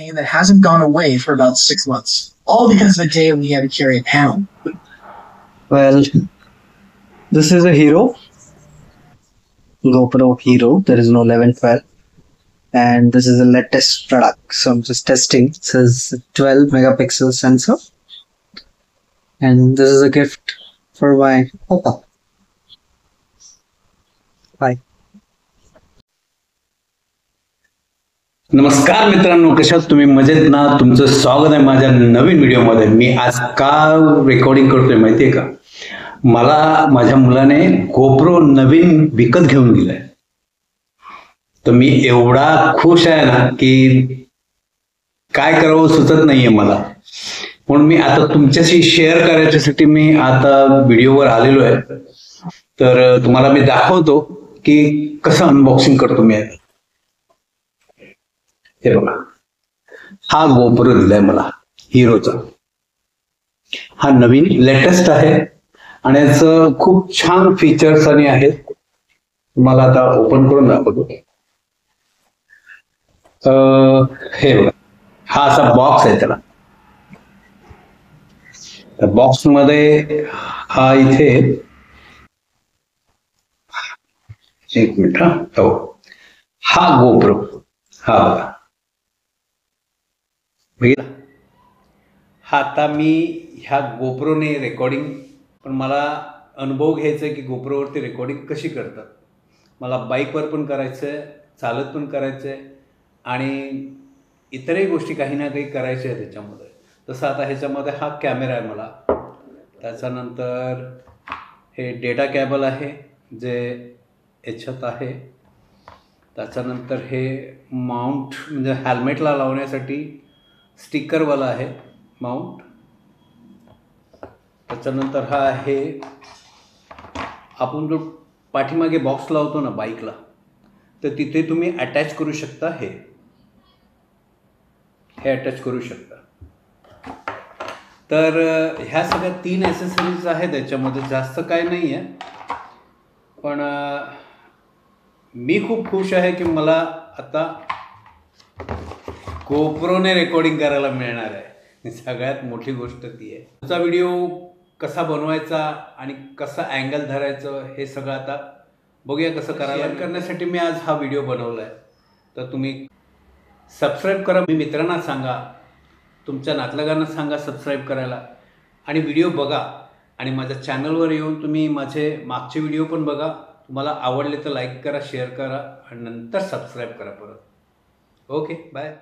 pain that hasn't gone away for about 6 months. All because of the day when he had to carry a panel. Well, this is a Hero, GoPro Hero. There is no 1112. And this is the latest product. So I'm just testing. It says 12 megapixel sensor. And this is a gift for my Oppa. Bye. नमस्कार मित्रांनो, कशात तुम्ही मजेत ना? तुमचं स्वागत आहे माझ्या नवीन व्हिडिओमध्ये. मी आज का रेकॉर्डिंग करतोय माहिती आहे का? मला माझ्या मुलाने गोप्रो नवीन विकत घेऊन दिलाय. तर मी एवढा खुश आहे ना की काय करावं सुचत नाहीये मला. म्हणून मी आता तुमच्याशी शेअर करायच्यासाठी मी आता व्हिडिओवर आलेलो आहे. तर तुम्हाला मी दाखवतो की कसं अनबॉक्सिंग करतो मी. हे बघा, हा गोप्रो दिलाय मला हिरोचा. हा नवीन लेटेस्ट आहे आणि याचं खूप छान फीचर्स आणि आहेत. तुम्हाला आता ओपन करून दाखवतो. हे बघा, हा असा बॉक्स आहे त्याला. त्या बॉक्स मध्ये हा इथे एक मिनिट हा गोप्रो हा बघा. हा आता मी ह्या गोप्रोने रेकॉर्डिंग, पण मला अनुभव घ्यायचा आहे की गोप्रोवरती रेकॉर्डिंग कशी करतात. मला बाईकवर पण करायचं आहे, चालत पण करायचं आहे आणि इतरही गोष्टी काही ना काही करायच्या आहेत त्याच्यामध्ये. तसं आता ह्याच्यामध्ये हा कॅमेरा आहे मला. त्याच्यानंतर हे डेटा केबल आहे जे याच्यात आहे. त्याच्यानंतर हे माउंट म्हणजे हेल्मेटला लावण्यासाठी स्टिकरवाला आहे माउंट. त्याच्यानंतर हा आहे आपण जो पाठीमागे बॉक्स लावतो ना बाईकला, तर तिथे तुम्ही अटॅच करू शकता. हे अटॅच करू शकता. तर ह्या सगळ्या 3 ॲक्सेसरीज आहेत त्याच्यामध्ये. जास्त काय नाही आहे, पण मी खूप खुश आहे की मला आता गोप्रोने रेकॉर्डिंग करायला मिळणार आहे. सगळ्यात मोठी गोष्ट ती आहे. तुमचा व्हिडिओ कसा बनवायचा आणि कसा अँगल धरायचं हे सगळं आता बघूया कसं करायला. करण्यासाठी मी आज हा व्हिडिओ बनवला आहे. तर तुम्ही सबस्क्राईब करा. मी मित्रांना सांगा, तुमच्या नातलगांना सांगा सबस्क्राईब करायला आणि व्हिडिओ बघा. आणि माझ्या चॅनलवर येऊन तुम्ही माझे मागचे व्हिडिओ पण बघा. तुम्हाला आवडले तर लाईक करा, शेअर करा आणि नंतर सबस्क्राईब करा परत. Okay, bye.